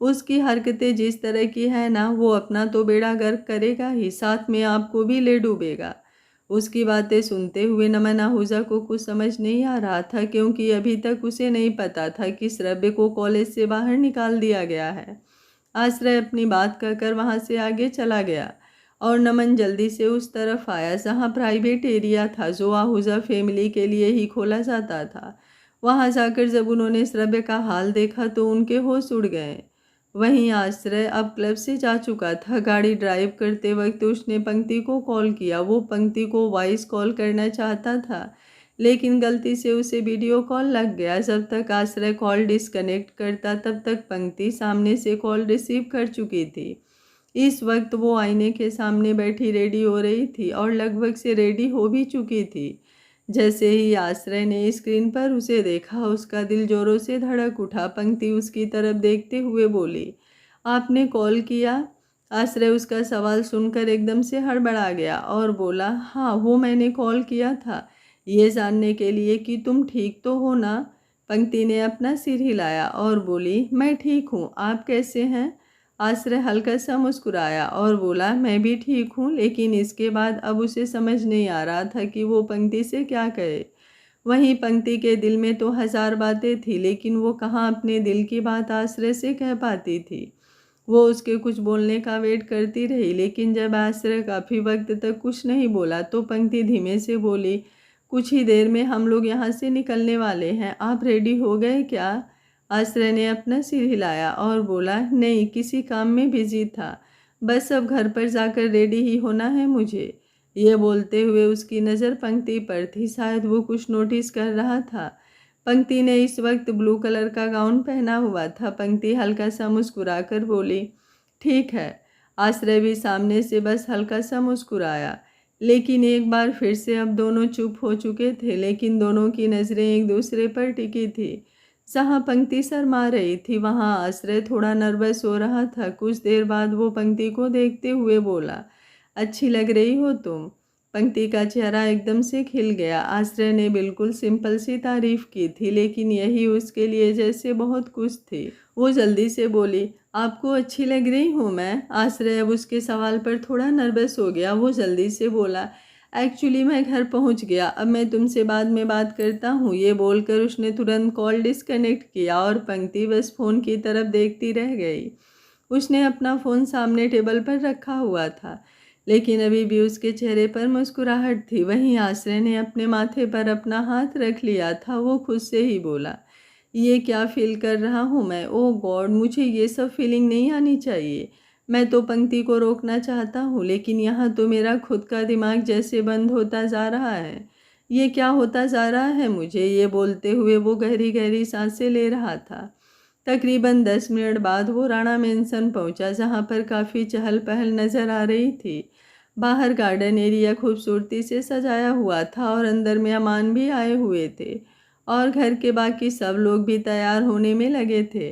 उसकी हरकतें जिस तरह की है ना, वो अपना तो बेड़ा गर्क करेगा ही, साथ में आपको भी ले डूबेगा। उसकी बातें सुनते हुए नमन आहूजा को कुछ समझ नहीं आ रहा था, क्योंकि अभी तक उसे नहीं पता था कि श्रव्य को कॉलेज से बाहर निकाल दिया गया है। आश्रय अपनी बात कहकर वहाँ से आगे चला गया और नमन जल्दी से उस तरफ आया जहाँ प्राइवेट एरिया था जो आहूजा फैमिली के लिए ही खोला जाता था। वहाँ जाकर जब उन्होंने श्रव्य का हाल देखा तो उनके होश उड़ गए। वहीं आश्रय अब क्लब से जा चुका था। गाड़ी ड्राइव करते वक्त उसने पंक्ति को कॉल किया। वो पंक्ति को वॉइस कॉल करना चाहता था, लेकिन गलती से उसे वीडियो कॉल लग गया। जब तक आश्रय कॉल डिस्कनेक्ट करता तब तक पंक्ति सामने से कॉल रिसीव कर चुकी थी। इस वक्त वो आईने के सामने बैठी रेडी हो रही थी और लगभग से रेडी हो भी चुकी थी। जैसे ही आश्रय ने स्क्रीन पर उसे देखा, उसका दिल जोरों से धड़क उठा। पंक्ति उसकी तरफ देखते हुए बोली, आपने कॉल किया? आश्रय उसका सवाल सुनकर एकदम से हड़बड़ा गया और बोला, हाँ, वो मैंने कॉल किया था, ये जानने के लिए कि तुम ठीक तो हो ना। पंक्ति ने अपना सिर हिलाया और बोली, मैं ठीक हूँ, आप कैसे हैं? आश्रय हल्का सा मुस्कुराया और बोला, मैं भी ठीक हूँ। लेकिन इसके बाद अब उसे समझ नहीं आ रहा था कि वो पंक्ति से क्या कहे। वहीं पंक्ति के दिल में तो 1000 बातें थी, लेकिन वो कहाँ अपने दिल की बात आश्रय से कह पाती थी। वो उसके कुछ बोलने का वेट करती रही, लेकिन जब आश्रय काफ़ी वक्त तक कुछ नहीं बोला तो पंक्ति धीमे से बोली, कुछ ही देर में हम लोग यहाँ से निकलने वाले हैं, आप रेडी हो गए क्या? आश्रय ने अपना सिर हिलाया और बोला, नहीं, किसी काम में बिजी था, बस अब घर पर जाकर रेडी ही होना है मुझे। ये बोलते हुए उसकी नज़र पंक्ति पर थी, शायद वो कुछ नोटिस कर रहा था। पंक्ति ने इस वक्त ब्लू कलर का गाउन पहना हुआ था। पंक्ति हल्का सा मुस्कुराकर बोली, ठीक है। आश्रय भी सामने से बस हल्का सा मुस्कुराया। लेकिन एक बार फिर से अब दोनों चुप हो चुके थे, लेकिन दोनों की नज़रें एक दूसरे पर टिकी थी। जहाँ पंक्ति शर्मा रही थी वहाँ आश्रय थोड़ा नर्वस हो रहा था। कुछ देर बाद वो पंक्ति को देखते हुए बोला, अच्छी लग रही हो तुम। पंक्ति का चेहरा एकदम से खिल गया। आश्रय ने बिल्कुल सिंपल सी तारीफ की थी, लेकिन यही उसके लिए जैसे बहुत कुछ थी। वो जल्दी से बोली, आपको अच्छी लग रही हूँ मैं? आश्रय अब उसके सवाल पर थोड़ा नर्वस हो गया। वो जल्दी से बोला, एक्चुअली मैं घर पहुँच गया, अब मैं तुमसे बाद में बात करता हूँ। ये बोलकर उसने तुरंत कॉल डिस्कनेक्ट किया और पंक्ति बस फ़ोन की तरफ देखती रह गई। उसने अपना फ़ोन सामने टेबल पर रखा हुआ था, लेकिन अभी भी उसके चेहरे पर मुस्कुराहट थी। वहीं आश्रय ने अपने माथे पर अपना हाथ रख लिया था। वो खुद से ही बोला, ये क्या फील कर रहा हूँ मैं? ओह गॉड, मुझे ये सब फीलिंग नहीं आनी चाहिए। मैं तो पंक्ति को रोकना चाहता हूँ, लेकिन यहाँ तो मेरा खुद का दिमाग जैसे बंद होता जा रहा है। ये क्या होता जा रहा है मुझे? ये बोलते हुए वो गहरी गहरी सांसें ले रहा था। तकरीबन 10 मिनट बाद वो राणा मेंशन पहुंचा, जहां पर काफ़ी चहल पहल नज़र आ रही थी। बाहर गार्डन एरिया खूबसूरती से सजाया हुआ था और अंदर मेहमान भी आए हुए थे और घर के बाकी सब लोग भी तैयार होने में लगे थे।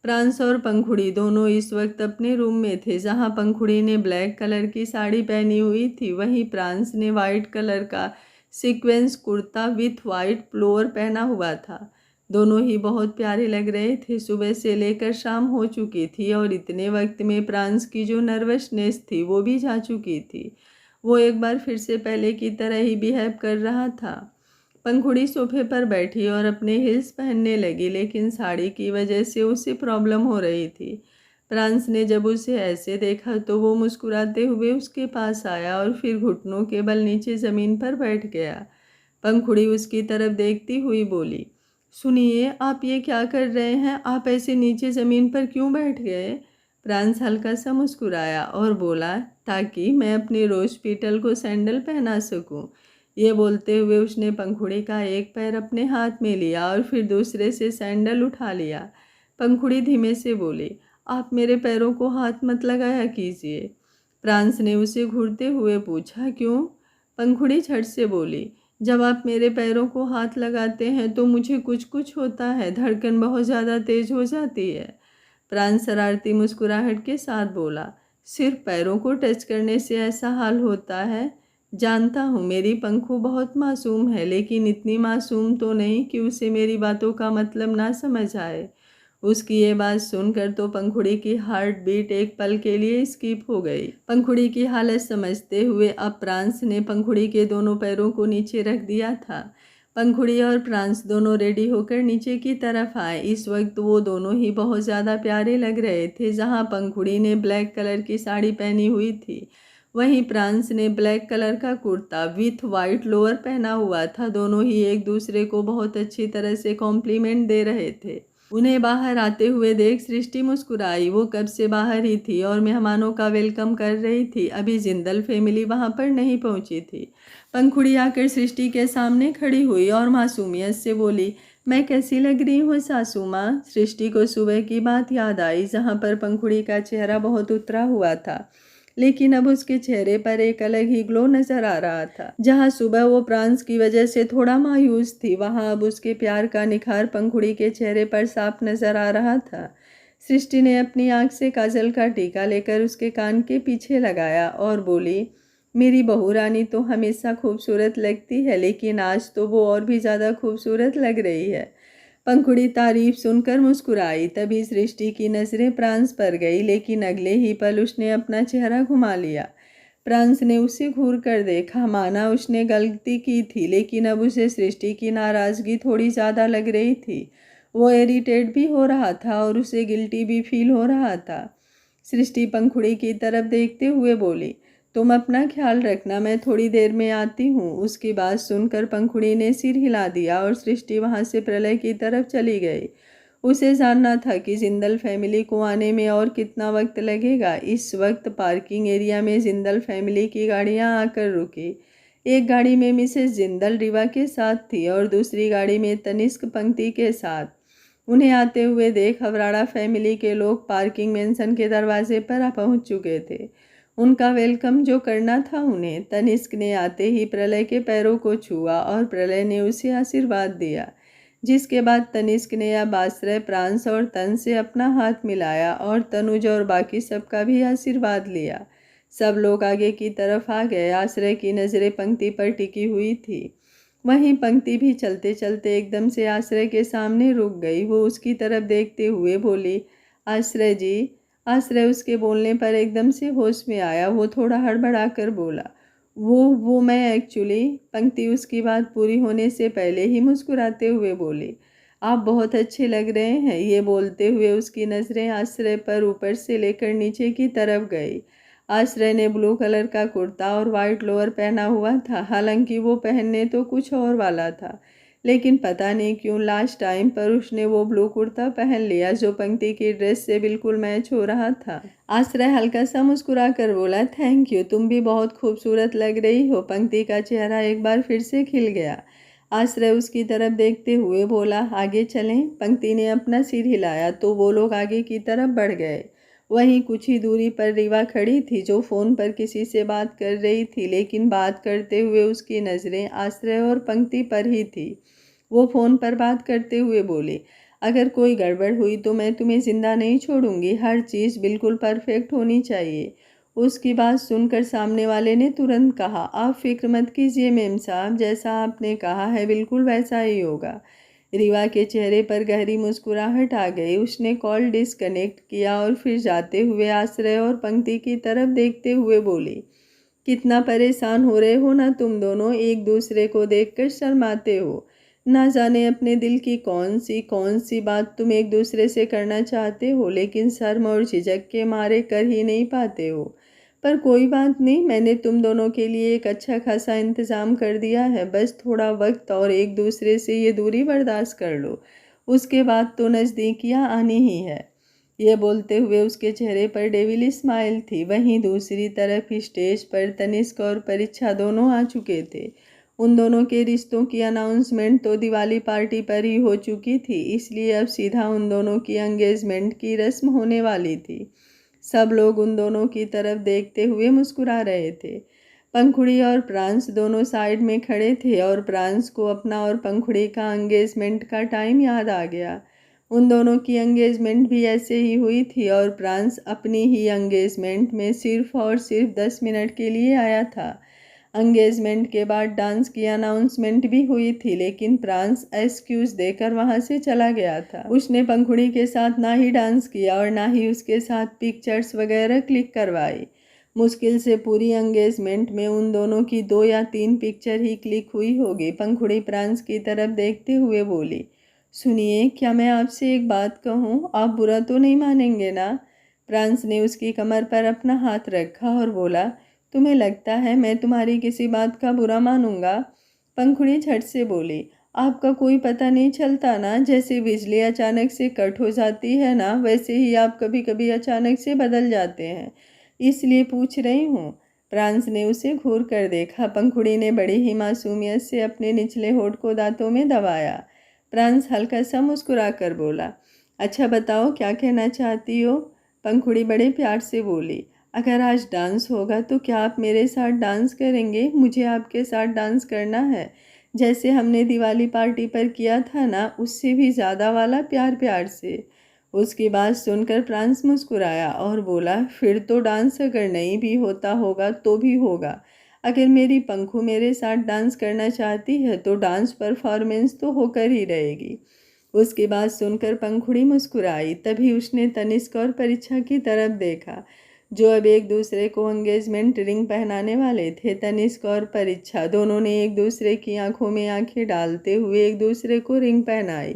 प्रांस और पंखुड़ी दोनों इस वक्त अपने रूम में थे। जहां पंखुड़ी ने ब्लैक कलर की साड़ी पहनी हुई थी, वहीं प्रांस ने वाइट कलर का sequence kurta with white floor पहना हुआ था। दोनों ही बहुत प्यारे लग रहे थे। सुबह से लेकर शाम हो चुकी थी और इतने वक्त में प्रांस की जो नर्वसनेस थी वो भी जा चुकी थी। वो एक बार फिर से पहले की तरह ही बिहेव कर रहा था। पंखुड़ी सोफे पर बैठी और अपने हिल्स पहनने लगी, लेकिन साड़ी की वजह से उसे प्रॉब्लम हो रही थी। प्रांस ने जब उसे ऐसे देखा तो वो मुस्कुराते हुए उसके पास आया और फिर घुटनों के बल नीचे ज़मीन पर बैठ गया। पंखुड़ी उसकी तरफ देखती हुई बोली, सुनिए, आप ये क्या कर रहे हैं? आप ऐसे नीचे ज़मीन पर क्यों बैठ गए? प्रांस हल्का सा मुस्कुराया और बोला, ताकि मैं अपने रोज़ पीटल को सैंडल पहना सकूं। ये बोलते हुए उसने पंखुड़ी का एक पैर अपने हाथ में लिया और फिर दूसरे से सैंडल उठा लिया। पंखुड़ी धीमे से बोली, आप मेरे पैरों को हाथ मत लगाया कीजिए। प्रांस ने उसे घूरते हुए पूछा, क्यों? पंखुड़ी झट से बोली, जब आप मेरे पैरों को हाथ लगाते हैं तो मुझे कुछ कुछ होता है, धड़कन बहुत ज़्यादा तेज हो जाती है। प्रांस शरारती मुस्कुराहट के साथ बोला, सिर्फ पैरों को टच करने से ऐसा हाल होता है? जानता हूँ मेरी पंखु बहुत मासूम है, लेकिन इतनी मासूम तो नहीं कि उसे मेरी बातों का मतलब ना समझ आए। उसकी ये बात सुनकर तो पंखुड़ी की हार्ट बीट एक पल के लिए स्किप हो गई। पंखुड़ी की हालत समझते हुए अब प्रांस ने पंखुड़ी के दोनों पैरों को नीचे रख दिया था। पंखुड़ी और प्रांस दोनों रेडी होकर नीचे की तरफ आए। इस वक्त वो दोनों ही बहुत ज़्यादा प्यारे लग रहे थे। जहाँ पंखुड़ी ने ब्लैक कलर की साड़ी पहनी हुई थी, वहीं प्रांस ने ब्लैक कलर का कुर्ता विथ वाइट लोअर पहना हुआ था। दोनों ही एक दूसरे को बहुत अच्छी तरह से कॉम्प्लीमेंट दे रहे थे। उन्हें बाहर आते हुए देख सृष्टि मुस्कुराई। वो कब से बाहर ही थी और मेहमानों का वेलकम कर रही थी। अभी जिंदल फैमिली वहां पर नहीं पहुंची थी। पंखुड़ी आकर सृष्टि के सामने खड़ी हुई और मासूमियत से बोली, मैं कैसी लग रही हूँ सासू माँ? सृष्टि को सुबह की बात याद आई जहाँ पर पंखुड़ी का चेहरा बहुत उतरा हुआ था, लेकिन अब उसके चेहरे पर एक अलग ही ग्लो नजर आ रहा था। जहाँ सुबह वो प्रांस की वजह से थोड़ा मायूस थी, वहाँ अब उसके प्यार का निखार पंखुड़ी के चेहरे पर साफ नजर आ रहा था। सृष्टि ने अपनी आंख से काजल का टीका लेकर उसके कान के पीछे लगाया और बोली, मेरी बहू रानी तो हमेशा खूबसूरत लगती है, लेकिन आज तो वो और भी ज़्यादा खूबसूरत लग रही है। पंखुड़ी तारीफ सुनकर मुस्कुराई। तभी सृष्टि की नजरें प्रांस पर गई, लेकिन अगले ही पल उसने अपना चेहरा घुमा लिया। प्रांस ने उसे घूर कर देखा, माना उसने गलती की थी, लेकिन अब उसे सृष्टि की नाराजगी थोड़ी ज़्यादा लग रही थी। वो इरिटेट भी हो रहा था और उसे गिल्टी भी फील हो रहा था। सृष्टि पंखुड़ी की तरफ देखते हुए बोली, तुम अपना ख्याल रखना, मैं थोड़ी देर में आती हूँ। उसकी बात सुनकर पंखुड़ी ने सिर हिला दिया और सृष्टि वहां से प्रलय की तरफ चली गई। उसे जानना था कि जिंदल फैमिली को आने में और कितना वक्त लगेगा। इस वक्त पार्किंग एरिया में जिंदल फैमिली की गाड़ियां आकर रुकी। एक गाड़ी में मिसेस जिंदल रीवा के साथ थी और दूसरी गाड़ी में तनिष्क पंक्ति के साथ। उन्हें आते हुए देख हवराड़ा फैमिली के लोग पार्किंग मेंशन के दरवाजे पर पहुंच चुके थे। उनका वेलकम जो करना था उन्हें, तनिष्क ने आते ही प्रलय के पैरों को छुआ और प्रलय ने उसे आशीर्वाद दिया, जिसके बाद तनिष्क ने अब आश्रय, प्रांस और तन से अपना हाथ मिलाया और तनुज और बाकी सबका भी आशीर्वाद लिया। सब लोग आगे की तरफ आ गए। आश्रय की नज़रें पंक्ति पर टिकी हुई थी। वहीं पंक्ति भी चलते चलते एकदम से आश्रय के सामने रुक गई। वो उसकी तरफ देखते हुए बोली, आश्रय जी। आश्रय उसके बोलने पर एकदम से होश में आया। वो थोड़ा हड़बड़ा कर बोला, वो मैं एक्चुअली। पंक्ति उसकी बात पूरी होने से पहले ही मुस्कुराते हुए बोली, आप बहुत अच्छे लग रहे हैं। ये बोलते हुए उसकी नज़रें आश्रय पर ऊपर से लेकर नीचे की तरफ गई। आश्रय ने ब्लू कलर का कुर्ता और वाइट लोअर पहना हुआ था। हालांकि वो पहनने तो कुछ और वाला था, लेकिन पता नहीं क्यों लास्ट टाइम पर उसने वो ब्लू कुर्ता पहन लिया जो पंक्ति की ड्रेस से बिल्कुल मैच हो रहा था। आश्रय हल्का सा मुस्कुरा कर बोला, थैंक यू, तुम भी बहुत खूबसूरत लग रही हो। पंक्ति का चेहरा एक बार फिर से खिल गया। आश्रय उसकी तरफ देखते हुए बोला, आगे चलें? पंक्ति ने अपना सिर हिलाया तो वो लोग आगे की तरफ बढ़ गए। वहीं कुछ ही दूरी पर रीवा खड़ी थी, जो फोन पर किसी से बात कर रही थी, लेकिन बात करते हुए उसकी नज़रें आश्रय और पंक्ति पर ही थी। वो फ़ोन पर बात करते हुए बोली, अगर कोई गड़बड़ हुई तो मैं तुम्हें ज़िंदा नहीं छोड़ूंगी। हर चीज़ बिल्कुल परफेक्ट होनी चाहिए। उसकी बात सुनकर सामने वाले ने तुरंत कहा, आप फिक्र मत कीजिए मेम साहब, जैसा आपने कहा है बिल्कुल वैसा ही होगा। रीवा के चेहरे पर गहरी मुस्कुराहट आ गई। उसने कॉल डिस्कनेक्ट किया और फिर जाते हुए आश्रय और पंक्ति की तरफ देखते हुए बोली, कितना परेशान हो रहे हो ना तुम दोनों, एक दूसरे को देखकर शर्माते हो। ना जाने अपने दिल की कौन सी बात तुम एक दूसरे से करना चाहते हो, लेकिन शर्म और झिझक के मारे कर ही नहीं पाते हो। पर कोई बात नहीं, मैंने तुम दोनों के लिए एक अच्छा खासा इंतज़ाम कर दिया है। बस थोड़ा वक्त और एक दूसरे से ये दूरी बर्दाश्त कर लो, उसके बाद तो नज़दीकियाँ आनी ही है। ये बोलते हुए उसके चेहरे पर डेविल स्माइल थी। वहीं दूसरी तरफ स्टेज पर तनिष्क और परीक्षा दोनों आ चुके थे। उन दोनों के रिश्तों की अनाउंसमेंट तो दिवाली पार्टी पर ही हो चुकी थी, इसलिए अब सीधा उन दोनों की एंगेजमेंट की रस्म होने वाली थी। सब लोग उन दोनों की तरफ देखते हुए मुस्कुरा रहे थे। पंखुड़ी और प्रांस दोनों साइड में खड़े थे और प्रांस को अपना और पंखुड़ी का एंगेजमेंट का टाइम याद आ गया। उन दोनों की एंगेजमेंट भी ऐसे ही हुई थी और प्रांस अपनी ही एंगेजमेंट में सिर्फ और सिर्फ 10 मिनट के लिए आया था। एंगेजमेंट के बाद डांस की अनाउंसमेंट भी हुई थी, लेकिन प्रांस एक्सक्यूज देकर वहां से चला गया था। उसने पंखुड़ी के साथ ना ही डांस किया और ना ही उसके साथ पिक्चर्स वगैरह क्लिक करवाई। मुश्किल से पूरी एंगेजमेंट में उन दोनों की 2 या 3 पिक्चर ही क्लिक हुई होगी। पंखुड़ी प्रांस की तरफ देखते हुए बोली, सुनिए, क्या मैं आपसे एक बात कहूँ? आप बुरा तो नहीं मानेंगे ना? प्रांस ने उसकी कमर पर अपना हाथ रखा और बोला, तुम्हें लगता है मैं तुम्हारी किसी बात का बुरा मानूंगा? पंखुड़ी झट से बोली, आपका कोई पता नहीं चलता ना, जैसे बिजली अचानक से कट हो जाती है ना, वैसे ही आप कभी कभी अचानक से बदल जाते हैं, इसलिए पूछ रही हूँ। प्रांस ने उसे घूर कर देखा। पंखुड़ी ने बड़ी ही मासूमियत से अपने निचले होठ को दांतों में दबाया। प्रांस हल्का सा मुस्कुरा कर बोला, अच्छा बताओ क्या कहना चाहती हो? पंखुड़ी बड़े प्यार से बोली, अगर आज डांस होगा तो क्या आप मेरे साथ डांस करेंगे? मुझे आपके साथ डांस करना है, जैसे हमने दिवाली पार्टी पर किया था ना, उससे भी ज़्यादा वाला, प्यार प्यार से। उसकी बात सुनकर प्रांस मुस्कुराया और बोला, फिर तो डांस अगर नहीं भी होता होगा तो भी होगा। अगर मेरी पंखू मेरे साथ डांस करना चाहती है तो डांस परफॉर्मेंस तो होकर ही रहेगी। उसकी बात सुनकर पंखुड़ी मुस्कुराई। तभी उसने तनिष्क और परीक्षा की तरफ देखा, जो अब एक दूसरे को एंगेजमेंट रिंग पहनाने वाले थे। तनिष्क और परीक्षा दोनों ने एक दूसरे की आंखों में आंखें डालते हुए एक दूसरे को रिंग पहनाई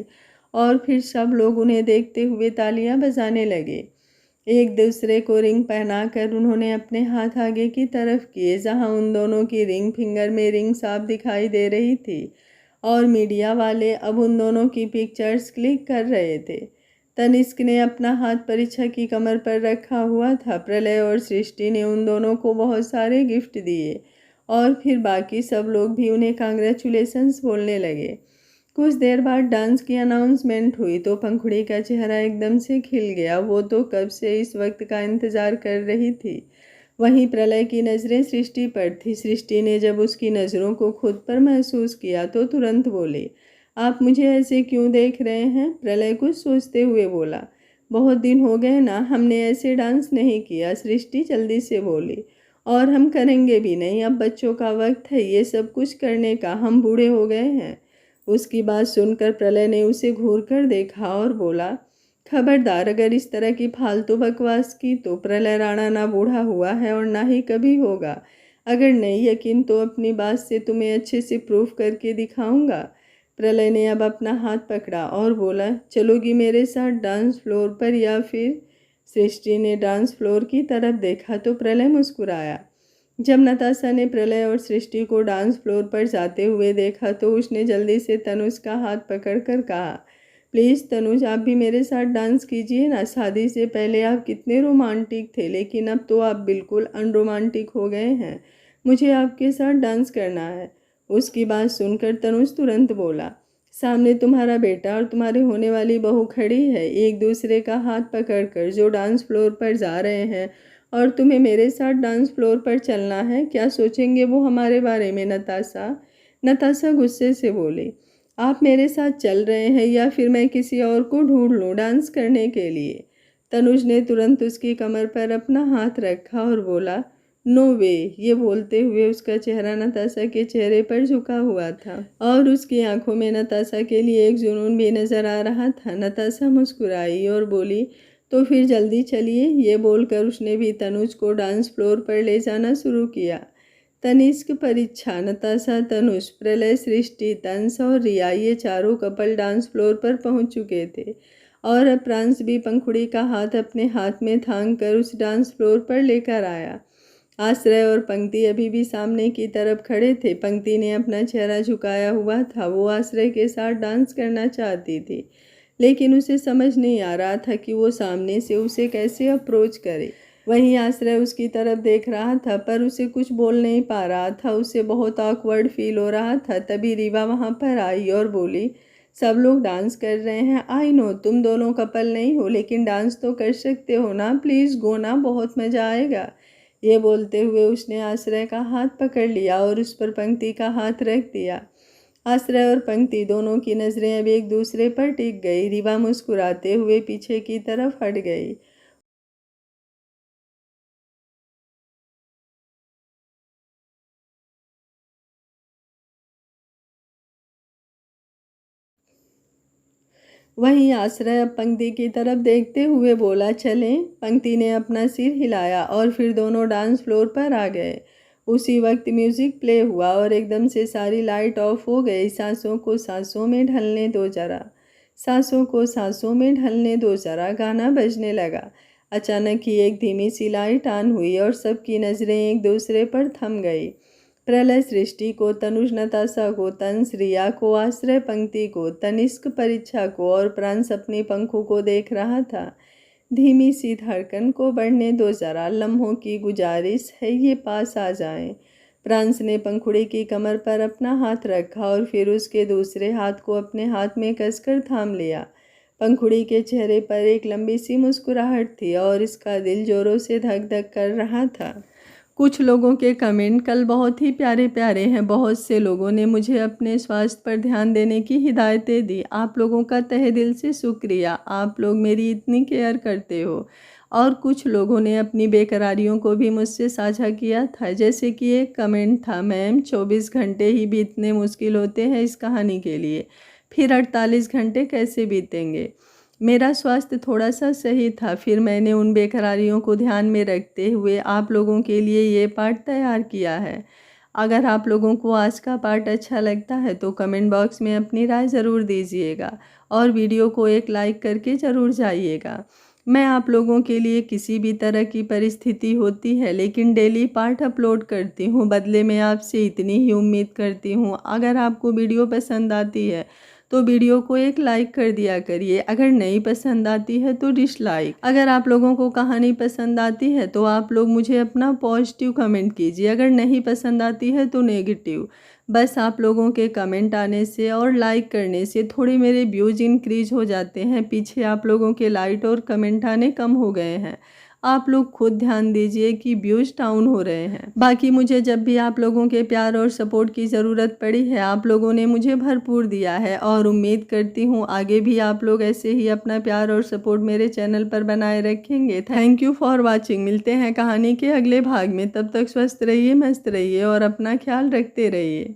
और फिर सब लोग उन्हें देखते हुए तालियां बजाने लगे। एक दूसरे को रिंग पहनाकर उन्होंने अपने हाथ आगे की तरफ किए, जहां उन दोनों की रिंग फिंगर में रिंग साफ दिखाई दे रही थी और मीडिया वाले अब उन दोनों की पिक्चर्स क्लिक कर रहे थे। तनिष्क ने अपना हाथ परीक्षा की कमर पर रखा हुआ था। प्रलय और सृष्टि ने उन दोनों को बहुत सारे गिफ्ट दिए और फिर बाकी सब लोग भी उन्हें कांग्रेचुलेशंस बोलने लगे। कुछ देर बाद डांस की अनाउंसमेंट हुई तो पंखुड़ी का चेहरा एकदम से खिल गया। वो तो कब से इस वक्त का इंतजार कर रही थी। वहीं प्रलय की नज़रें सृष्टि पर थी। सृष्टि ने जब उसकी नज़रों को खुद पर महसूस किया तो तुरंत बोली, आप मुझे ऐसे क्यों देख रहे हैं? प्रलय कुछ सोचते हुए बोला, बहुत दिन हो गए ना, हमने ऐसे डांस नहीं किया। सृष्टि जल्दी से बोली, और हम करेंगे भी नहीं। अब बच्चों का वक्त है ये सब कुछ करने का, हम बूढ़े हो गए हैं। उसकी बात सुनकर प्रलय ने उसे घूर कर देखा और बोला, खबरदार अगर इस तरह की फालतू बकवास की तो प्रलय राणा ना बूढ़ा हुआ है और ना ही कभी होगा। अगर नहीं यकीन तो अपनी बात से तुम्हें अच्छे से प्रूफ करके दिखाऊंगा। प्रलय ने अब अपना हाथ पकड़ा और बोला, चलोगी मेरे साथ डांस फ्लोर पर या फिर? सृष्टि ने डांस फ्लोर की तरफ देखा तो प्रलय मुस्कुराया। जब नताशा ने प्रलय और सृष्टि को डांस फ्लोर पर जाते हुए देखा तो उसने जल्दी से तनुज का हाथ पकड़कर कहा, प्लीज़ तनुज आप भी मेरे साथ डांस कीजिए ना। शादी से पहले आप कितने रोमांटिक थे, लेकिन अब तो आप बिल्कुल अनरोमांटिक हो गए हैं। मुझे आपके साथ डांस करना है। उसकी बात सुनकर तनुज तुरंत बोला, सामने तुम्हारा बेटा और तुम्हारे होने वाली बहू खड़ी है, एक दूसरे का हाथ पकड़कर जो डांस फ्लोर पर जा रहे हैं, और तुम्हें मेरे साथ डांस फ्लोर पर चलना है। क्या सोचेंगे वो हमारे बारे में? नताशा गुस्से से बोली, आप मेरे साथ चल रहे हैं या फिर मैं किसी और को ढूंढ लूँ डांस करने के लिए? तनुज ने तुरंत उसकी कमर पर अपना हाथ रखा और बोला, नो वे। ये बोलते हुए उसका चेहरा नताशा के चेहरे पर झुका हुआ था और उसकी आंखों में नताशा के लिए एक जुनून भी नजर आ रहा था। नताशा मुस्कुराई और बोली, तो फिर जल्दी चलिए। ये बोलकर उसने भी तनुज को डांस फ्लोर पर ले जाना शुरू किया। तनिष्क, परीक्षा, नताशा, तनुज, प्रलय, सृष्टि, तंस और रिया ये चारों कपल डांस फ्लोर पर पहुंच चुके थे और अब प्रांस भी पंखुड़ी का हाथ अपने हाथ में थाम कर उस डांस फ्लोर पर लेकर आया। आश्रय और पंक्ति अभी भी सामने की तरफ खड़े थे। पंक्ति ने अपना चेहरा झुकाया हुआ था। वो आश्रय के साथ डांस करना चाहती थी, लेकिन उसे समझ नहीं आ रहा था कि वो सामने से उसे कैसे अप्रोच करे। वहीं आश्रय उसकी तरफ देख रहा था पर उसे कुछ बोल नहीं पा रहा था। उसे बहुत ऑकवर्ड फील हो रहा था। तभी रीवा वहाँ पर आई और बोली, सब लोग डांस कर रहे हैं। आई नो तुम दोनों कपल नहीं हो, लेकिन डांस तो कर सकते हो ना। प्लीज़ गो ना, बहुत मज़ा आएगा। ये बोलते हुए उसने आश्रय का हाथ पकड़ लिया और उस पर पंक्ति का हाथ रख दिया। आश्रय और पंक्ति दोनों की नज़रें अब एक दूसरे पर टिक गई। रीवा मुस्कुराते हुए पीछे की तरफ हट गई। वहीं आश्रय अब पंक्ति की तरफ देखते हुए बोला, चलें। पंक्ति ने अपना सिर हिलाया और फिर दोनों डांस फ्लोर पर आ गए। उसी वक्त म्यूजिक प्ले हुआ और एकदम से सारी लाइट ऑफ हो गई। सांसों को सांसों में ढलने दो जरा, सांसों को सांसों में ढलने दो जरा, गाना बजने लगा। अचानक ही एक धीमी सी लाइट ऑन हुई और सबकी नज़रें एक दूसरे पर थम गई। प्रलय सृष्टि को, तनुज नताशा को, तंस रिया को, आश्रय पंक्ति को, तनिष्क परीक्षा को और प्रांस अपने पंखों को देख रहा था। धीमी सी धड़कन को बढ़ने दो जरा, लम्हों की गुजारिश है ये पास आ जाएं। प्रांस ने पंखुड़ी की कमर पर अपना हाथ रखा और फिर उसके दूसरे हाथ को अपने हाथ में कसकर थाम लिया। पंखुड़ी के चेहरे पर एक लंबी सी मुस्कुराहट थी और इसका दिल जोरों से धक धक कर रहा था। कुछ लोगों के कमेंट कल बहुत ही प्यारे प्यारे हैं। बहुत से लोगों ने मुझे अपने स्वास्थ्य पर ध्यान देने की हिदायतें दी। आप लोगों का तहे दिल से शुक्रिया, आप लोग मेरी इतनी केयर करते हो। और कुछ लोगों ने अपनी बेकरारियों को भी मुझसे साझा किया था, जैसे कि एक कमेंट था, मैम 24 घंटे ही बीतने मुश्किल होते हैं इस कहानी के लिए, फिर 48 घंटे कैसे बीतेंगे। मेरा स्वास्थ्य थोड़ा सा सही था, फिर मैंने उन बेकरारियों को ध्यान में रखते हुए आप लोगों के लिए ये पार्ट तैयार किया है। अगर आप लोगों को आज का पार्ट अच्छा लगता है तो कमेंट बॉक्स में अपनी राय ज़रूर दीजिएगा और वीडियो को एक लाइक करके ज़रूर जाइएगा। मैं आप लोगों के लिए किसी भी तरह की परिस्थिति होती है लेकिन डेली पार्ट अपलोड करती हूँ। बदले में आपसे इतनी ही उम्मीद करती हूँ, अगर आपको वीडियो पसंद आती है तो वीडियो को एक लाइक कर दिया करिए। अगर नहीं पसंद आती है तो डिसलाइक। अगर आप लोगों को कहानी पसंद आती है तो आप लोग मुझे अपना पॉजिटिव कमेंट कीजिए, अगर नहीं पसंद आती है तो नेगेटिव। बस आप लोगों के कमेंट आने से और लाइक करने से थोड़े मेरे व्यूज़ इंक्रीज हो जाते हैं। पीछे आप लोगों के लाइक और कमेंट आने कम हो गए हैं। आप लोग खुद ध्यान दीजिए कि व्यूज़ डाउन हो रहे हैं। बाकी मुझे जब भी आप लोगों के प्यार और सपोर्ट की ज़रूरत पड़ी है, आप लोगों ने मुझे भरपूर दिया है और उम्मीद करती हूँ आगे भी आप लोग ऐसे ही अपना प्यार और सपोर्ट मेरे चैनल पर बनाए रखेंगे। Thank you for watching. मिलते हैं कहानी के अगले भाग में, तब तक स्वस्थ रहिए, मस्त रहिए और अपना ख्याल रखते रहिए।